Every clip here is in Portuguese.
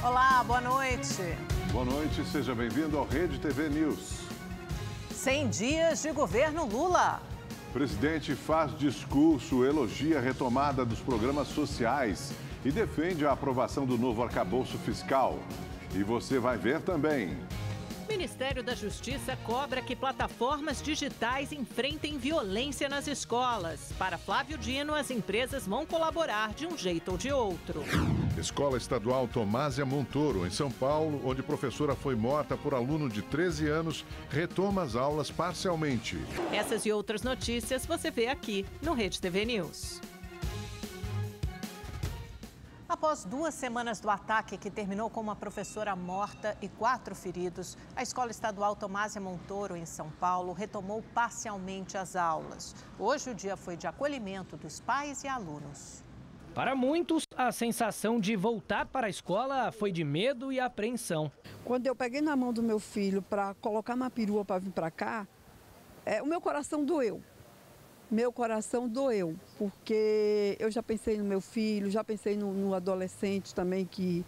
Olá, boa noite. Boa noite, seja bem-vindo ao Rede TV News. 100 dias de governo Lula. O presidente faz discurso, elogia a retomada dos programas sociais e defende a aprovação do novo arcabouço fiscal. E você vai ver também. Ministério da Justiça cobra que plataformas digitais enfrentem violência nas escolas. Para Flávio Dino, as empresas vão colaborar de um jeito ou de outro. Escola Estadual Tomásia Montoro, em São Paulo, onde professora foi morta por aluno de 13 anos, retoma as aulas parcialmente. Essas e outras notícias você vê aqui no Rede TV News. Após 2 semanas do ataque que terminou com uma professora morta e 4 feridos, a Escola Estadual Tomásia Montoro, em São Paulo, retomou parcialmente as aulas. Hoje o dia foi de acolhimento dos pais e alunos. Para muitos, a sensação de voltar para a escola foi de medo e apreensão. Quando eu peguei na mão do meu filho para colocar na perua para vir para cá, o meu coração doeu. Meu coração doeu, porque eu já pensei no meu filho, já pensei no adolescente também que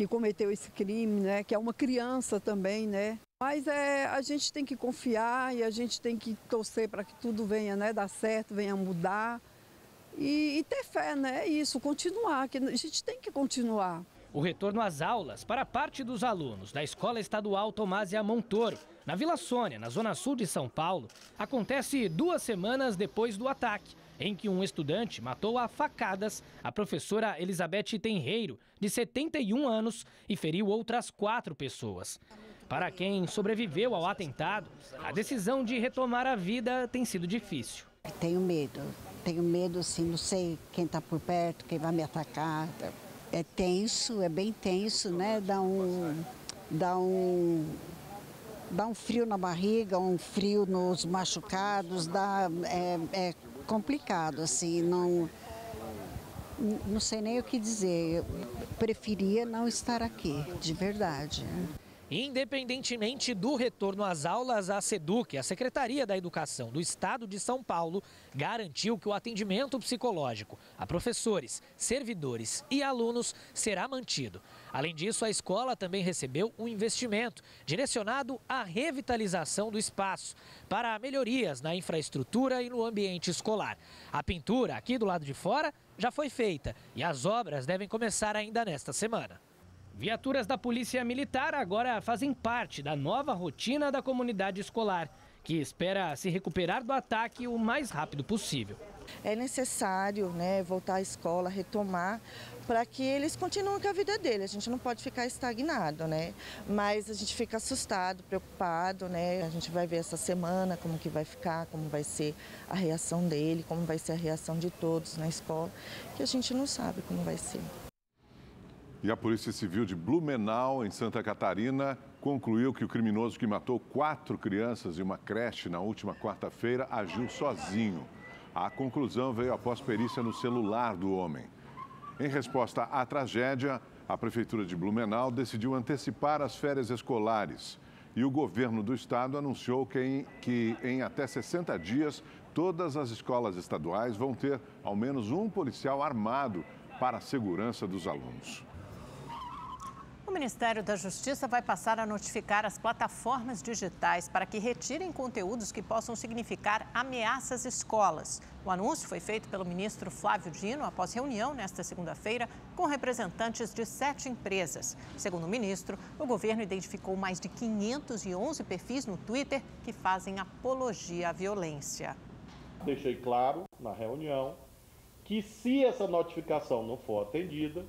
cometeu esse crime, né? Que é uma criança também, né? Mas a gente tem que confiar e a gente tem que torcer para que tudo venha, né, dar certo, venha mudar e ter fé, né? Isso, continuar, que a gente tem que continuar. O retorno às aulas para parte dos alunos da Escola Estadual Tomásia Montoro, na Vila Sônia, na zona sul de São Paulo, acontece 2 semanas depois do ataque, em que um estudante matou a facadas a professora Elizabeth Tenreiro, de 71 anos, e feriu outras 4 pessoas. Para quem sobreviveu ao atentado, a decisão de retomar a vida tem sido difícil. Tenho medo, sim, não sei quem está por perto, quem vai me atacar. É tenso, é bem tenso, né? Dá um frio na barriga, um frio nos machucados, é complicado, assim, não sei nem o que dizer. Eu preferia não estar aqui, de verdade. Independentemente do retorno às aulas, a SEDUC, a Secretaria da Educação do Estado de São Paulo, garantiu que o atendimento psicológico a professores, servidores e alunos será mantido. Além disso, a escola também recebeu um investimento direcionado à revitalização do espaço para melhorias na infraestrutura e no ambiente escolar. A pintura aqui do lado de fora já foi feita e as obras devem começar ainda nesta semana. Viaturas da Polícia Militar agora fazem parte da nova rotina da comunidade escolar, que espera se recuperar do ataque o mais rápido possível. É necessário, né, voltar à escola, retomar, para que eles continuem com a vida deles. A gente não pode ficar estagnado, né? Mas a gente fica assustado, preocupado, né? A gente vai ver essa semana como que vai ficar, como vai ser a reação dele, como vai ser a reação de todos na escola, que a gente não sabe como vai ser. E a Polícia Civil de Blumenau, em Santa Catarina, concluiu que o criminoso que matou 4 crianças em uma creche na última quarta-feira agiu sozinho. A conclusão veio após perícia no celular do homem. Em resposta à tragédia, a Prefeitura de Blumenau decidiu antecipar as férias escolares. E o governo do estado anunciou que em até 60 dias, todas as escolas estaduais vão ter ao menos um policial armado para a segurança dos alunos. O Ministério da Justiça vai passar a notificar as plataformas digitais para que retirem conteúdos que possam significar ameaças às escolas. O anúncio foi feito pelo ministro Flávio Dino após reunião nesta segunda-feira com representantes de 7 empresas. Segundo o ministro, o governo identificou mais de 511 perfis no Twitter que fazem apologia à violência. Deixei claro na reunião que se essa notificação não for atendida,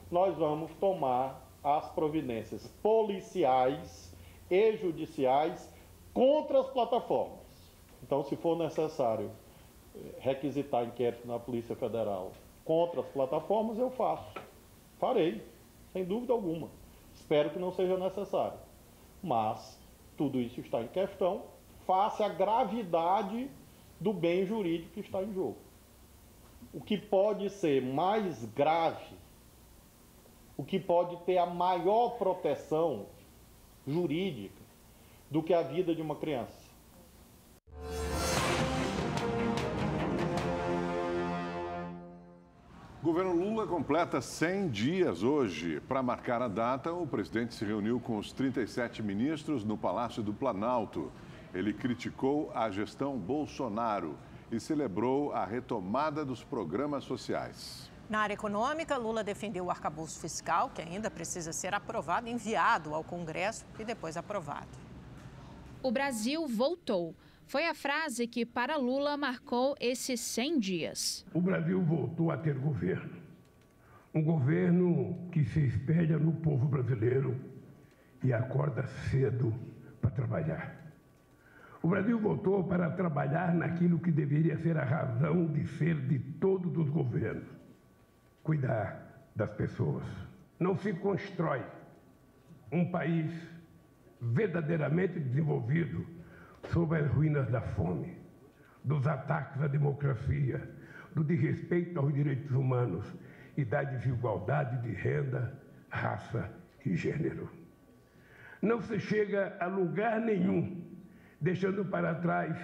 nós vamos tomar as providências policiais e judiciais contra as plataformas. Então, se for necessário requisitar inquérito na Polícia Federal contra as plataformas, eu farei, sem dúvida alguma. Espero que não seja necessário. Mas tudo isso está em questão face à gravidade do bem jurídico que está em jogo. O que pode ser mais grave, o que pode ter a maior proteção jurídica do que a vida de uma criança. O governo Lula completa 100 dias hoje. Para marcar a data, o presidente se reuniu com os 37 ministros no Palácio do Planalto. Ele criticou a gestão Bolsonaro e celebrou a retomada dos programas sociais. Na área econômica, Lula defendeu o arcabouço fiscal, que ainda precisa ser aprovado, enviado ao Congresso e depois aprovado. O Brasil voltou. Foi a frase que, para Lula, marcou esses 100 dias. O Brasil voltou a ter governo. Um governo que se espelha no povo brasileiro e acorda cedo para trabalhar. O Brasil voltou para trabalhar naquilo que deveria ser a razão de ser de todos os governos: cuidar das pessoas. Não se constrói um país verdadeiramente desenvolvido sob as ruínas da fome, dos ataques à democracia, do desrespeito aos direitos humanos e da desigualdade de renda, raça e gênero. Não se chega a lugar nenhum deixando para trás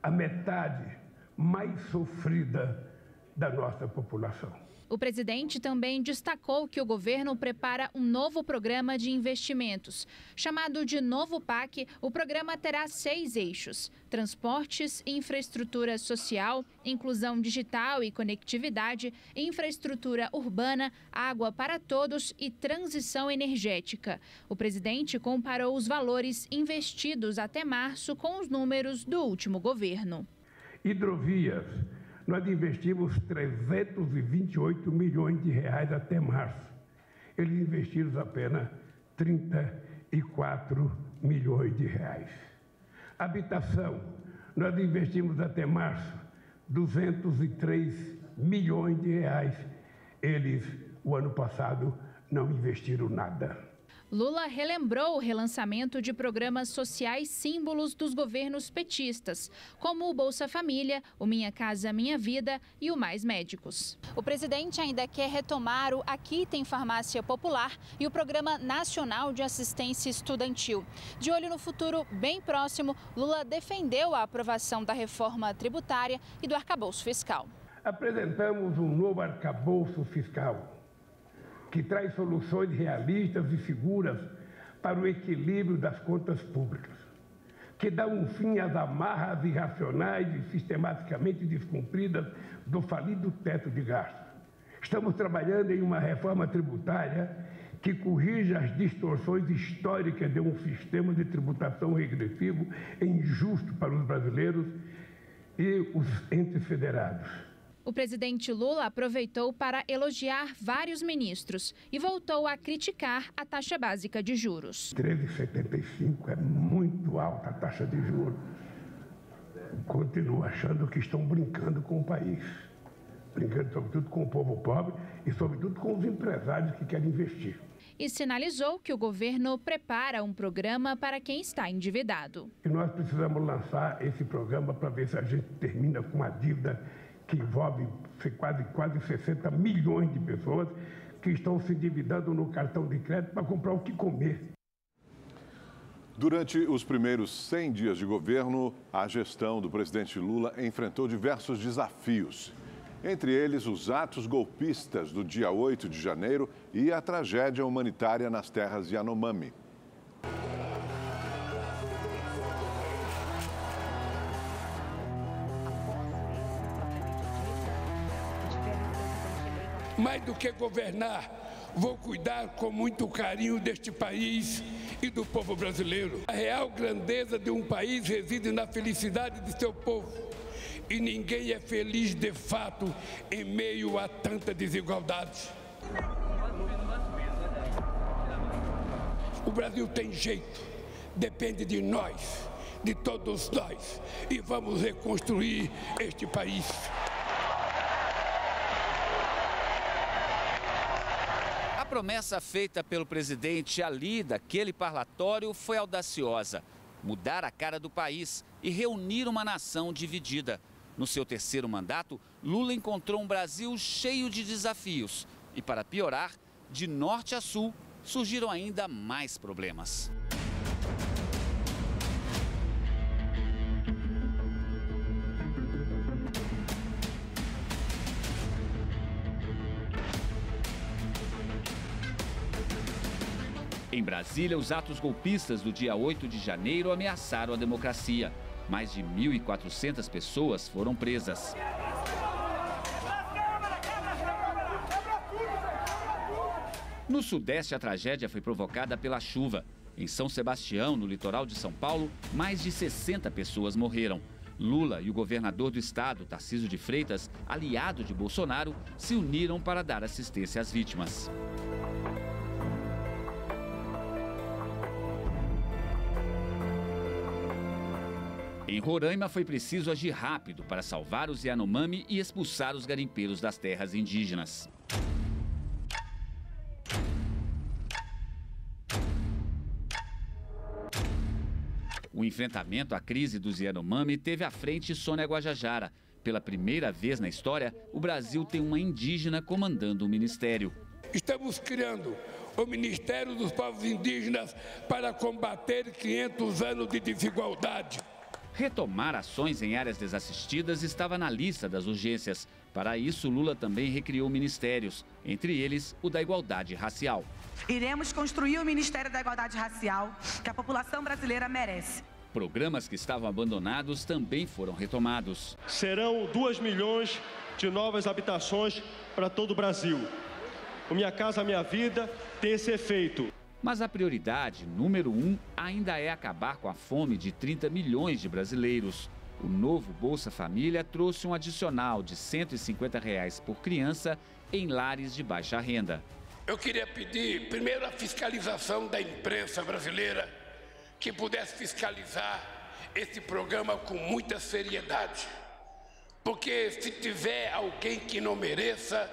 a metade mais sofrida da nossa população. O presidente também destacou que o governo prepara um novo programa de investimentos. Chamado de Novo PAC, o programa terá 6 eixos: transportes, infraestrutura social, inclusão digital e conectividade, infraestrutura urbana, água para todos e transição energética. O presidente comparou os valores investidos até março com os números do último governo. Hidrovias. Nós investimos 328 milhões de reais até março. Eles investiram apenas 34 milhões de reais. Habitação. Nós investimos até março 203 milhões de reais. Eles, o ano passado, não investiram nada. Lula relembrou o relançamento de programas sociais símbolos dos governos petistas, como o Bolsa Família, o Minha Casa Minha Vida e o Mais Médicos. O presidente ainda quer retomar o Aqui Tem Farmácia Popular e o Programa Nacional de Assistência Estudantil. De olho no futuro bem próximo, Lula defendeu a aprovação da reforma tributária e do arcabouço fiscal. Apresentamos um novo arcabouço fiscal que traz soluções realistas e seguras para o equilíbrio das contas públicas, que dá um fim às amarras irracionais e sistematicamente descumpridas do falido teto de gastos. Estamos trabalhando em uma reforma tributária que corrija as distorções históricas de um sistema de tributação regressivo e injusto para os brasileiros e os entes federados. O presidente Lula aproveitou para elogiar vários ministros e voltou a criticar a taxa básica de juros. 13,75 é muito alta a taxa de juros. Continuo achando que estão brincando com o país. Brincando sobretudo com o povo pobre e sobretudo com os empresários que querem investir. E sinalizou que o governo prepara um programa para quem está endividado. E nós precisamos lançar esse programa para ver se a gente termina com a dívida que envolve quase 60 milhões de pessoas que estão se endividando no cartão de crédito para comprar o que comer. Durante os primeiros 100 dias de governo, a gestão do presidente Lula enfrentou diversos desafios. Entre eles, os atos golpistas do dia 8 de janeiro e a tragédia humanitária nas terras Yanomami. Mais do que governar, vou cuidar com muito carinho deste país e do povo brasileiro. A real grandeza de um país reside na felicidade de seu povo. E ninguém é feliz de fato em meio a tanta desigualdade. O Brasil tem jeito, depende de nós, de todos nós, e vamos reconstruir este país. A promessa feita pelo presidente ali daquele parlatório foi audaciosa: mudar a cara do país e reunir uma nação dividida. No seu terceiro mandato, Lula encontrou um Brasil cheio de desafios e, para piorar, de norte a sul, surgiram ainda mais problemas. Em Brasília, os atos golpistas do dia 8 de janeiro ameaçaram a democracia. Mais de 1.400 pessoas foram presas. No Sudeste, a tragédia foi provocada pela chuva. Em São Sebastião, no litoral de São Paulo, mais de 60 pessoas morreram. Lula e o governador do estado, Tarcísio de Freitas, aliado de Bolsonaro, se uniram para dar assistência às vítimas. Em Roraima, foi preciso agir rápido para salvar os Yanomami e expulsar os garimpeiros das terras indígenas. O enfrentamento à crise dos Yanomami teve à frente Sônia Guajajara. Pela primeira vez na história, o Brasil tem uma indígena comandando o ministério. Estamos criando o Ministério dos Povos Indígenas para combater 500 anos de desigualdade. Retomar ações em áreas desassistidas estava na lista das urgências. Para isso, Lula também recriou ministérios, entre eles o da Igualdade Racial. Iremos construir o Ministério da Igualdade Racial que a população brasileira merece. Programas que estavam abandonados também foram retomados. Serão 2 milhões de novas habitações para todo o Brasil. O Minha Casa Minha Vida tem esse efeito. Mas a prioridade número 1 ainda é acabar com a fome de 30 milhões de brasileiros. O novo Bolsa Família trouxe um adicional de R$ 150 por criança em lares de baixa renda. Eu queria pedir, primeiro, a fiscalização da imprensa brasileira, que pudesse fiscalizar esse programa com muita seriedade. Porque se tiver alguém que não mereça,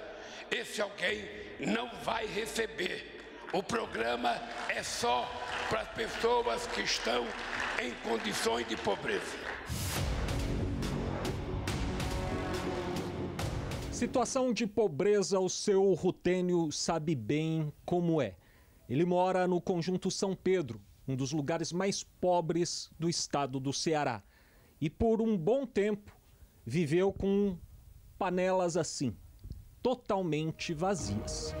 esse alguém não vai receber. O programa é só para as pessoas que estão em condições de pobreza. Situação de pobreza, o seu Rutênio sabe bem como é. Ele mora no Conjunto São Pedro, um dos lugares mais pobres do estado do Ceará. E por um bom tempo viveu com panelas assim, totalmente vazias.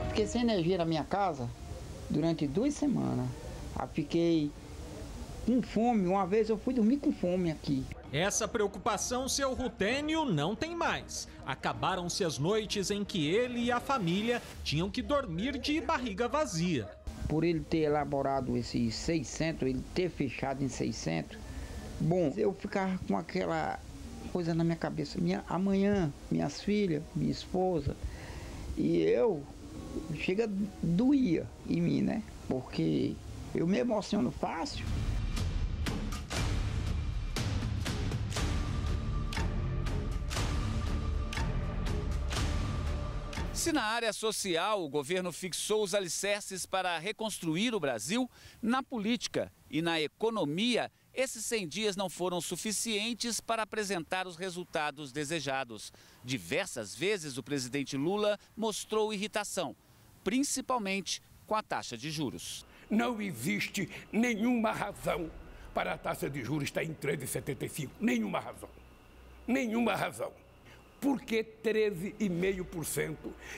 Fiquei sem energia na minha casa durante 2 semanas. Eu fiquei com fome. Uma vez eu fui dormir com fome aqui. Essa preocupação seu Rutênio não tem mais. Acabaram-se as noites em que ele e a família tinham que dormir de barriga vazia. Por ele ter elaborado esses 600, ele ter fechado em 600, bom, eu ficava com aquela coisa na minha cabeça. Amanhã, minhas filhas, minha esposa, e eu... Chega, doía em mim, né? Porque eu me emociono fácil. Se na área social o governo fixou os alicerces para reconstruir o Brasil, na política e na economia, esses 100 dias não foram suficientes para apresentar os resultados desejados. Diversas vezes o presidente Lula mostrou irritação, principalmente com a taxa de juros. Não existe nenhuma razão para a taxa de juros estar em 13,75. Nenhuma razão. Nenhuma razão. Por que 13,5%?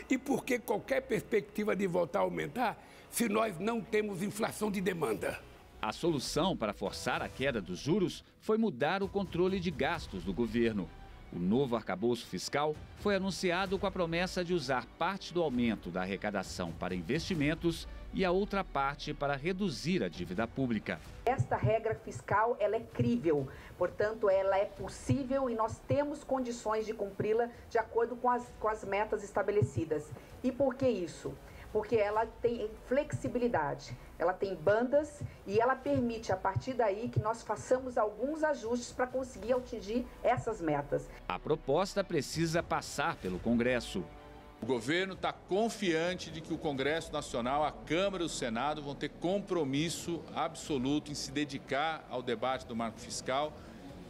E por que qualquer perspectiva de voltar a aumentar se nós não temos inflação de demanda? A solução para forçar a queda dos juros foi mudar o controle de gastos do governo. O novo arcabouço fiscal foi anunciado com a promessa de usar parte do aumento da arrecadação para investimentos e a outra parte para reduzir a dívida pública. Esta regra fiscal ela é crível, portanto ela é possível e nós temos condições de cumpri-la de acordo com as metas estabelecidas. E por que isso? Porque ela tem flexibilidade, ela tem bandas e ela permite, a partir daí, que nós façamos alguns ajustes para conseguir atingir essas metas. A proposta precisa passar pelo Congresso. O governo está confiante de que o Congresso Nacional, a Câmara e o Senado vão ter compromisso absoluto em se dedicar ao debate do marco fiscal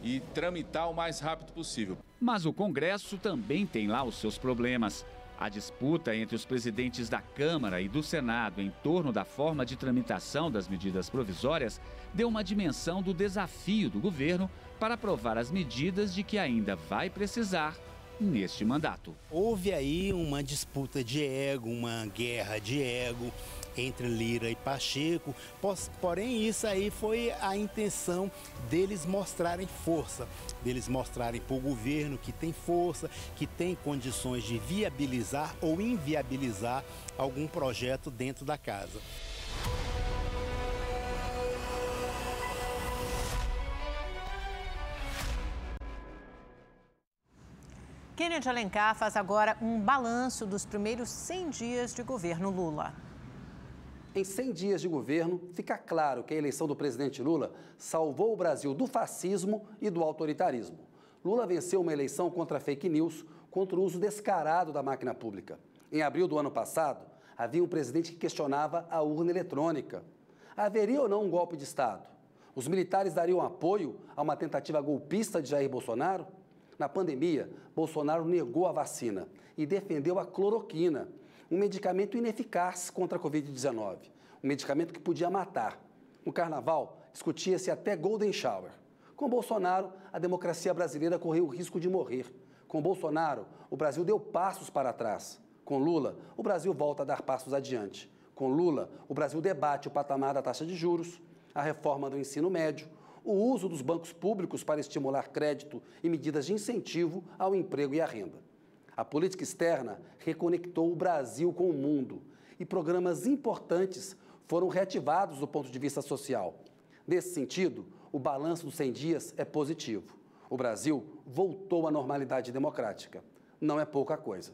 e tramitar o mais rápido possível. Mas o Congresso também tem lá os seus problemas. A disputa entre os presidentes da Câmara e do Senado em torno da forma de tramitação das medidas provisórias deu uma dimensão do desafio do governo para aprovar as medidas de que ainda vai precisar neste mandato. Houve aí uma disputa de ego, uma guerra de ego entre Lira e Pacheco, porém isso aí foi a intenção deles mostrarem força, deles mostrarem para o governo que tem força, que tem condições de viabilizar ou inviabilizar algum projeto dentro da casa. Kennedy Alencar faz agora um balanço dos primeiros 100 dias de governo Lula. Em 100 dias de governo, fica claro que a eleição do presidente Lula salvou o Brasil do fascismo e do autoritarismo. Lula venceu uma eleição contra fake news, contra o uso descarado da máquina pública. Em abril do ano passado, havia um presidente que questionava a urna eletrônica. Haveria ou não um golpe de Estado? Os militares dariam apoio a uma tentativa golpista de Jair Bolsonaro? Na pandemia, Bolsonaro negou a vacina e defendeu a cloroquina, um medicamento ineficaz contra a Covid-19, um medicamento que podia matar. No carnaval, discutia-se até Golden Shower. Com Bolsonaro, a democracia brasileira correu o risco de morrer. Com Bolsonaro, o Brasil deu passos para trás. Com Lula, o Brasil volta a dar passos adiante. Com Lula, o Brasil debate o patamar da taxa de juros, a reforma do ensino médio, o uso dos bancos públicos para estimular crédito e medidas de incentivo ao emprego e à renda. A política externa reconectou o Brasil com o mundo e programas importantes foram reativados do ponto de vista social. Nesse sentido, o balanço dos 100 dias é positivo. O Brasil voltou à normalidade democrática. Não é pouca coisa.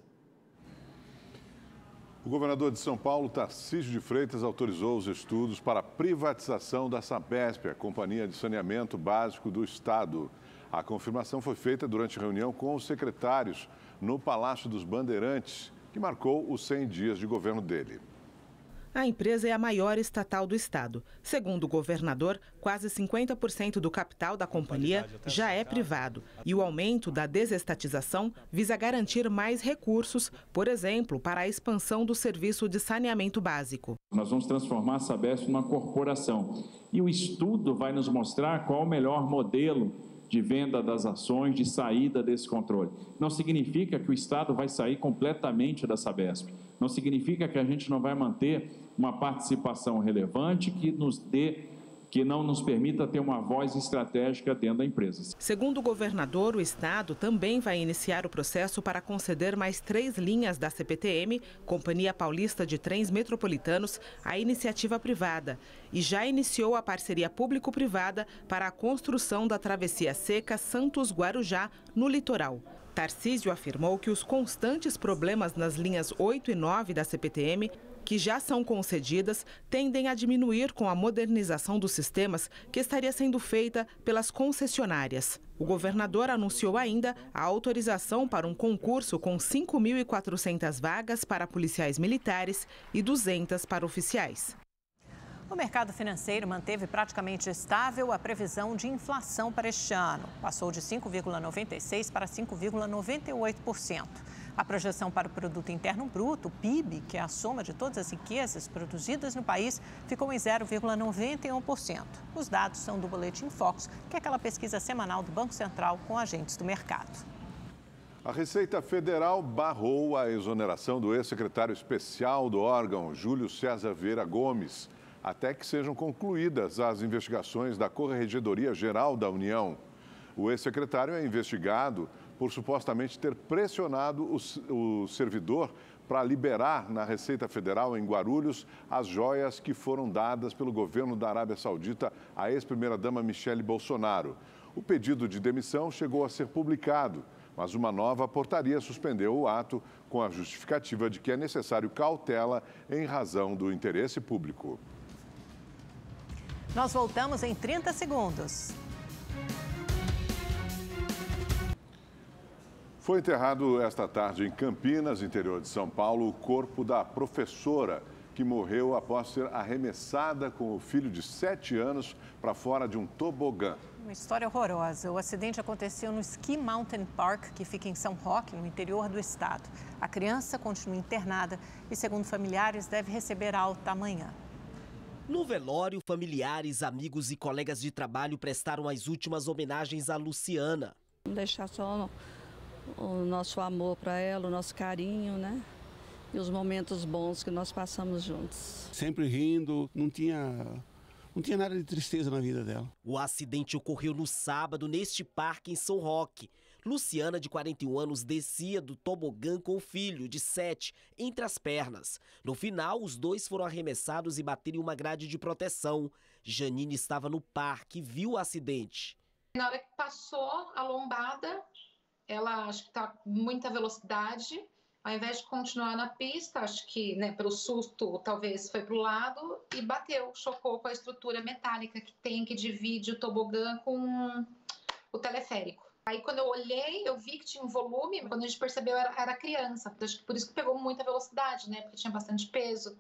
O governador de São Paulo, Tarcísio de Freitas, autorizou os estudos para a privatização da Sabesp, a Companhia de Saneamento Básico do Estado. A confirmação foi feita durante reunião com os secretários no Palácio dos Bandeirantes, que marcou os 100 dias de governo dele. A empresa é a maior estatal do estado. Segundo o governador, quase 50% do capital da companhia já é privado. E o aumento da desestatização visa garantir mais recursos, por exemplo, para a expansão do serviço de saneamento básico. Nós vamos transformar a Sabesp numa corporação. E o estudo vai nos mostrar qual o melhor modelo de venda das ações, de saída desse controle. Não significa que o Estado vai sair completamente da Sabesp. Não significa que a gente não vai manter uma participação relevante que não nos permita ter uma voz estratégica dentro da empresa. Segundo o governador, o Estado também vai iniciar o processo para conceder mais 3 linhas da CPTM, Companhia Paulista de Trens Metropolitanos, à iniciativa privada. E já iniciou a parceria público-privada para a construção da travessia seca Santos-Guarujá, no litoral. Tarcísio afirmou que os constantes problemas nas linhas 8 e 9 da CPTM, que já são concedidas, tendem a diminuir com a modernização dos sistemas que estaria sendo feita pelas concessionárias. O governador anunciou ainda a autorização para um concurso com 5.400 vagas para policiais militares e 200 para oficiais. O mercado financeiro manteve praticamente estável a previsão de inflação para este ano. Passou de 5,96% para 5,98%. A projeção para o Produto Interno Bruto, o PIB, que é a soma de todas as riquezas produzidas no país, ficou em 0,91%. Os dados são do Boletim Focus, que é aquela pesquisa semanal do Banco Central com agentes do mercado. A Receita Federal barrou a exoneração do ex-secretário especial do órgão, Júlio César Vieira Gomes, até que sejam concluídas as investigações da Corregedoria Geral da União. O ex-secretário é investigado por supostamente ter pressionado o servidor para liberar na Receita Federal, em Guarulhos, as joias que foram dadas pelo governo da Arábia Saudita à ex-primeira-dama Michele Bolsonaro. O pedido de demissão chegou a ser publicado, mas uma nova portaria suspendeu o ato com a justificativa de que é necessário cautela em razão do interesse público. Nós voltamos em 30 segundos. Foi enterrado esta tarde em Campinas, interior de São Paulo, o corpo da professora que morreu após ser arremessada com o filho de 7 anos para fora de um tobogã. Uma história horrorosa. O acidente aconteceu no Ski Mountain Park, que fica em São Roque, no interior do estado. A criança continua internada e, segundo familiares, deve receber alta amanhã. No velório, familiares, amigos e colegas de trabalho prestaram as últimas homenagens a Luciana. Deixar só o nosso amor para ela, o nosso carinho, né? E os momentos bons que nós passamos juntos. Sempre rindo, não tinha nada de tristeza na vida dela. O acidente ocorreu no sábado neste parque em São Roque. Luciana, de 41 anos, descia do tobogã com o filho, de 7, entre as pernas. No final, os dois foram arremessados e bateram em uma grade de proteção. Janine estava no parque e viu o acidente. Na hora que passou a lombada, ela acho que está com muita velocidade. Ao invés de continuar na pista, acho que, né, pelo susto, talvez foi para o lado e bateu, chocou com a estrutura metálica que tem, que divide o tobogã com o teleférico. Aí, quando eu olhei, eu vi que tinha um volume, quando a gente percebeu, era criança. Acho que por isso que pegou muita velocidade, né, porque tinha bastante peso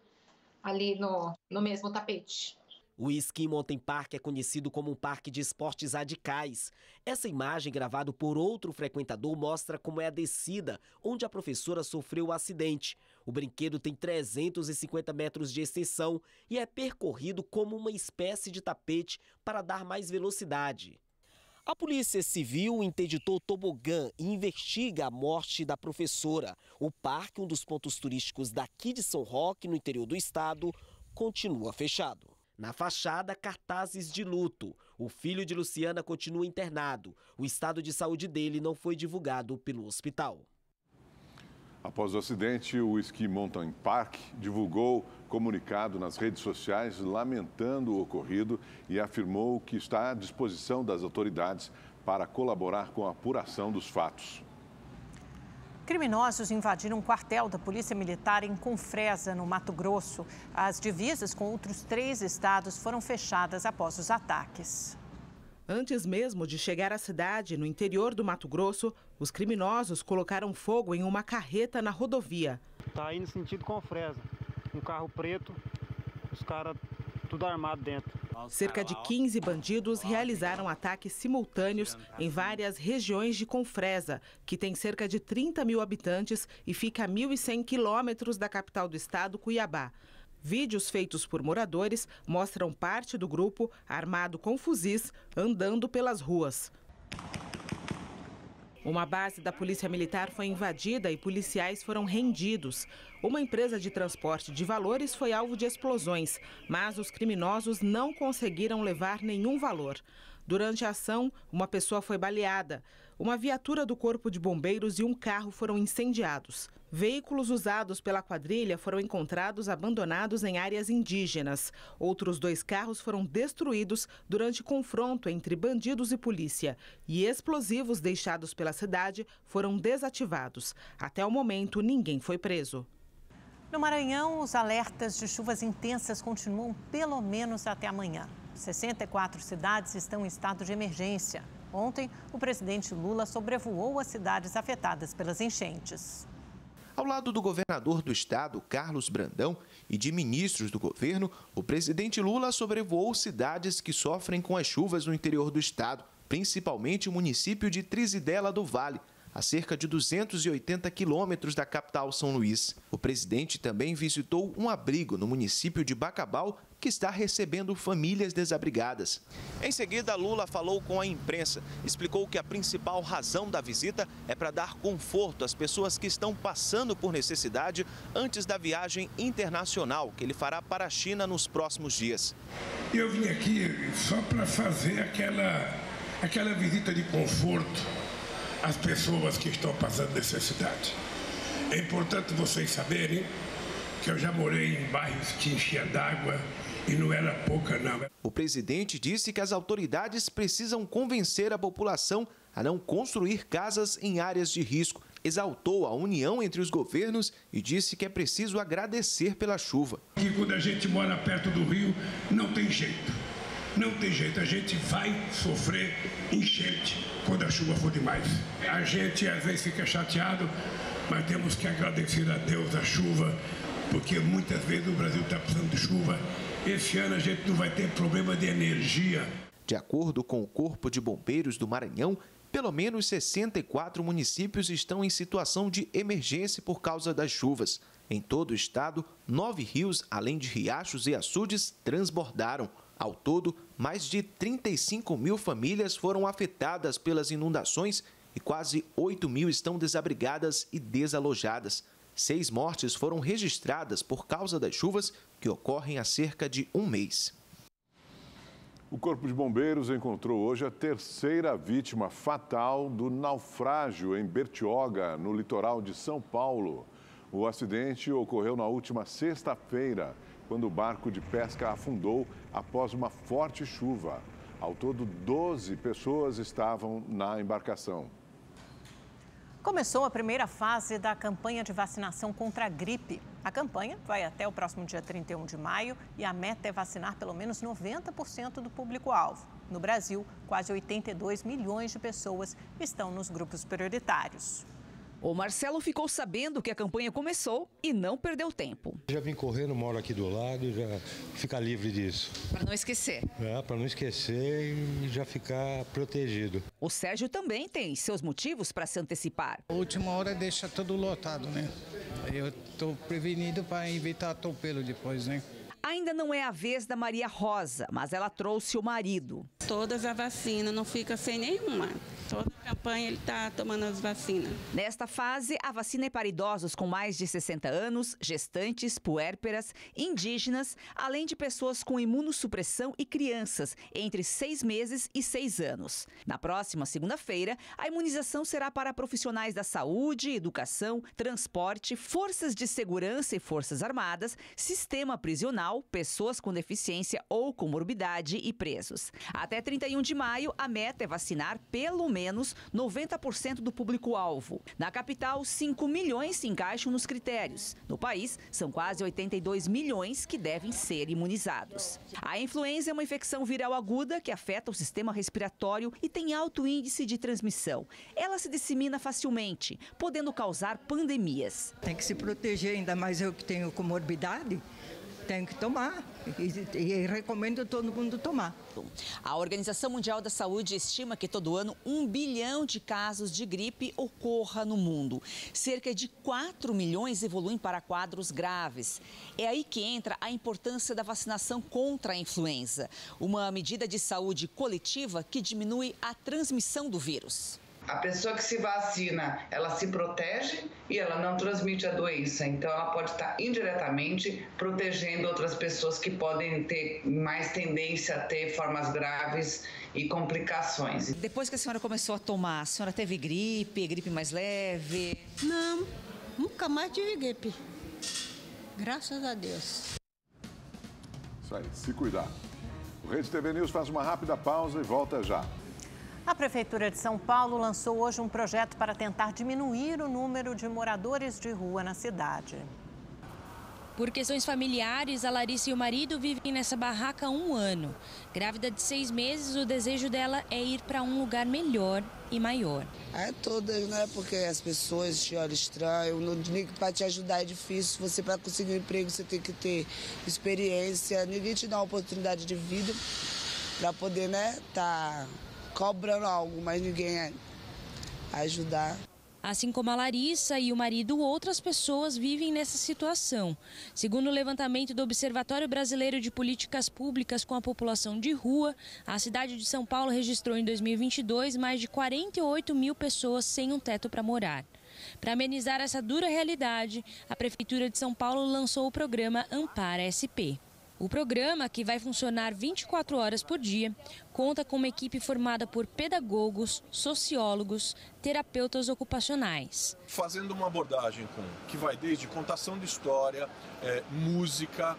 ali no mesmo tapete. O Ski Mountain Park é conhecido como um parque de esportes radicais. Essa imagem, gravada por outro frequentador, mostra como é a descida, onde a professora sofreu o acidente. O brinquedo tem 350 metros de extensão e é percorrido como uma espécie de tapete para dar mais velocidade. A Polícia Civil interditou o tobogã e investiga a morte da professora. O parque, um dos pontos turísticos daqui de São Roque, no interior do estado, continua fechado. Na fachada, cartazes de luto. O filho de Luciana continua internado. O estado de saúde dele não foi divulgado pelo hospital. Após o acidente, o Ski Mountain Park divulgou comunicado nas redes sociais lamentando o ocorrido e afirmou que está à disposição das autoridades para colaborar com a apuração dos fatos. Criminosos invadiram um quartel da Polícia Militar em Confresa, no Mato Grosso. As divisas com outros 3 estados foram fechadas após os ataques. Antes mesmo de chegar à cidade, no interior do Mato Grosso, os criminosos colocaram fogo em uma carreta na rodovia. Está indo sentido Confresa, um carro preto, os caras tudo armado dentro. Cerca de 15 bandidos realizaram ataques simultâneos em várias regiões de Confresa, que tem cerca de 30 mil habitantes e fica a 1.100 quilômetros da capital do estado, Cuiabá. Vídeos feitos por moradores mostram parte do grupo, armado com fuzis, andando pelas ruas. Uma base da Polícia Militar foi invadida e policiais foram rendidos. Uma empresa de transporte de valores foi alvo de explosões, mas os criminosos não conseguiram levar nenhum valor. Durante a ação, uma pessoa foi baleada. Uma viatura do Corpo de Bombeiros e um carro foram incendiados. Veículos usados pela quadrilha foram encontrados abandonados em áreas indígenas. Outros 2 carros foram destruídos durante confronto entre bandidos e polícia. E explosivos deixados pela cidade foram desativados. Até o momento, ninguém foi preso. No Maranhão, os alertas de chuvas intensas continuam pelo menos até amanhã. 64 cidades estão em estado de emergência. Ontem, o presidente Lula sobrevoou as cidades afetadas pelas enchentes. Ao lado do governador do estado, Carlos Brandão, e de ministros do governo, o presidente Lula sobrevoou cidades que sofrem com as chuvas no interior do estado, principalmente o município de Trizidela do Vale, a cerca de 280 quilômetros da capital São Luís. O presidente também visitou um abrigo no município de Bacabal, que está recebendo famílias desabrigadas. Em seguida, Lula falou com a imprensa, explicou que a principal razão da visita é para dar conforto às pessoas que estão passando por necessidade antes da viagem internacional que ele fará para a China nos próximos dias. Eu vim aqui só para fazer aquela visita de conforto às pessoas que estão passando necessidade. É importante vocês saberem que eu já morei em bairros que enchia d'água e não era pouca, não. O presidente disse que as autoridades precisam convencer a população a não construir casas em áreas de risco. Exaltou a união entre os governos e disse que é preciso agradecer pela chuva. E quando a gente mora perto do rio, não tem jeito. Não tem jeito, a gente vai sofrer enchente quando a chuva for demais. A gente às vezes fica chateado, mas temos que agradecer a Deus a chuva, porque muitas vezes o Brasil está precisando de chuva. Esse ano a gente não vai ter problema de energia. De acordo com o Corpo de Bombeiros do Maranhão, pelo menos 64 municípios estão em situação de emergência por causa das chuvas. Em todo o estado, 9 rios, além de riachos e açudes, transbordaram. Ao todo, mais de 35 mil famílias foram afetadas pelas inundações e quase 8 mil estão desabrigadas e desalojadas. 6 mortes foram registradas por causa das chuvas, que ocorrem há cerca de um mês. O Corpo de Bombeiros encontrou hoje a terceira vítima fatal do naufrágio em Bertioga, no litoral de São Paulo. O acidente ocorreu na última sexta-feira, quando o barco de pesca afundou após uma forte chuva. Ao todo, 12 pessoas estavam na embarcação. Começou a primeira fase da campanha de vacinação contra a gripe. A campanha vai até o próximo dia 31 de maio e a meta é vacinar pelo menos 90% do público-alvo. No Brasil, quase 82 milhões de pessoas estão nos grupos prioritários. O Marcelo ficou sabendo que a campanha começou e não perdeu tempo. Já vim correndo, moro aqui do lado, já ficar livre disso. Para não esquecer. Para não esquecer e já ficar protegido. O Sérgio também tem seus motivos para se antecipar. A última hora deixa tudo lotado, né? Eu estou prevenido para evitar atropelo depois, né? Ainda não é a vez da Maria Rosa, mas ela trouxe o marido. Todas as vacinas, não fica sem nenhuma. Toda a campanha ele está tomando as vacinas. Nesta fase, a vacina é para idosos com mais de 60 anos, gestantes, puérperas, indígenas, além de pessoas com imunossupressão e crianças entre 6 meses e 6 anos. Na próxima segunda-feira, a imunização será para profissionais da saúde, educação, transporte, forças de segurança e forças armadas, sistema prisional, pessoas com deficiência ou comorbidade e presos. Até 31 de maio, a meta é vacinar pelo menos 90% do público-alvo. Na capital, 5 milhões se encaixam nos critérios. No país, são quase 82 milhões que devem ser imunizados. A influenza é uma infecção viral aguda que afeta o sistema respiratório e tem alto índice de transmissão. Ela se dissemina facilmente, podendo causar pandemias. Tem que se proteger, ainda mais eu que tenho comorbidade. Tenho que tomar e recomendo todo mundo tomar. A Organização Mundial da Saúde estima que todo ano 1 bilhão de casos de gripe ocorra no mundo. Cerca de 4 milhões evoluem para quadros graves. É aí que entra a importância da vacinação contra a influenza, uma medida de saúde coletiva que diminui a transmissão do vírus. A pessoa que se vacina, ela se protege e ela não transmite a doença. Então, ela pode estar indiretamente protegendo outras pessoas que podem ter mais tendência a ter formas graves e complicações. Depois que a senhora começou a tomar, a senhora teve gripe mais leve? Não, nunca mais tive gripe. Graças a Deus. Isso aí, se cuidar. O Rede TV News faz uma rápida pausa e volta já. A Prefeitura de São Paulo lançou hoje um projeto para tentar diminuir o número de moradores de rua na cidade. Por questões familiares, a Larissa e o marido vivem nessa barraca há 1 ano. Grávida de 6 meses, o desejo dela é ir para um lugar melhor e maior. É todas, né? Porque as pessoas te olham estranho, para te ajudar é difícil. Você, para conseguir um emprego, você tem que ter experiência. Ninguém te dá uma oportunidade de vida para poder, né, cobrando algo, mas ninguém ajudar. Assim como a Larissa e o marido, outras pessoas vivem nessa situação. Segundo o levantamento do Observatório Brasileiro de Políticas Públicas com a População de Rua, a cidade de São Paulo registrou em 2022 mais de 48 mil pessoas sem um teto para morar. Para amenizar essa dura realidade, a Prefeitura de São Paulo lançou o programa Ampara SP. O programa, que vai funcionar 24 horas por dia, conta com uma equipe formada por pedagogos, sociólogos, terapeutas ocupacionais. Fazendo uma abordagem que vai desde contação de história, música,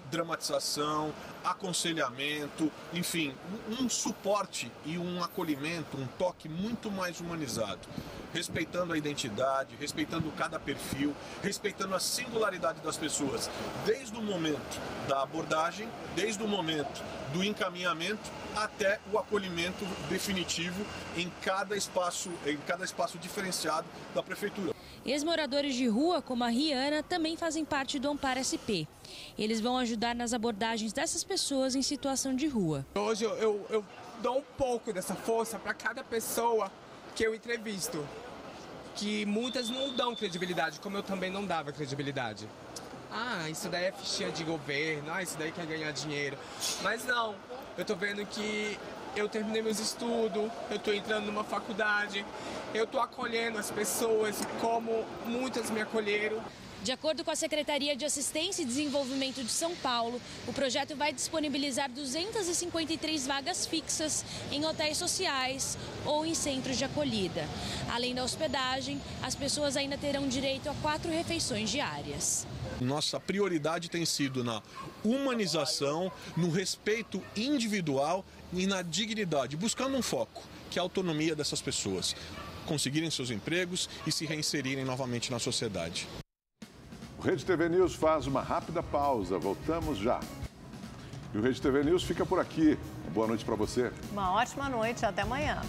dramatização, aconselhamento, enfim, um suporte e um acolhimento, um toque muito mais humanizado, respeitando a identidade, respeitando cada perfil, respeitando a singularidade das pessoas, desde o momento da abordagem, desde o momento do encaminhamento até o acolhimento definitivo em cada espaço diferenciado da Prefeitura. Ex-moradores de rua, como a Rihanna, também fazem parte do Amparo SP. Eles vão ajudar nas abordagens dessas pessoas em situação de rua. Hoje eu dou um pouco dessa força para cada pessoa que eu entrevisto, que muitas não dão credibilidade, como eu também não dava credibilidade. Ah, isso daí é fichinha de governo, isso daí quer ganhar dinheiro. Mas não, eu tô vendo que eu terminei meus estudos, eu tô entrando numa faculdade, eu tô acolhendo as pessoas como muitas me acolheram. De acordo com a Secretaria de Assistência e Desenvolvimento de São Paulo, o projeto vai disponibilizar 253 vagas fixas em hotéis sociais ou em centros de acolhida. Além da hospedagem, as pessoas ainda terão direito a 4 refeições diárias. Nossa prioridade tem sido na humanização, no respeito individual e na dignidade, buscando um foco, que é a autonomia dessas pessoas, conseguirem seus empregos e se reinserirem novamente na sociedade. O Rede TV News faz uma rápida pausa, voltamos já. E o Rede TV News fica por aqui. Boa noite para você. Uma ótima noite, até amanhã.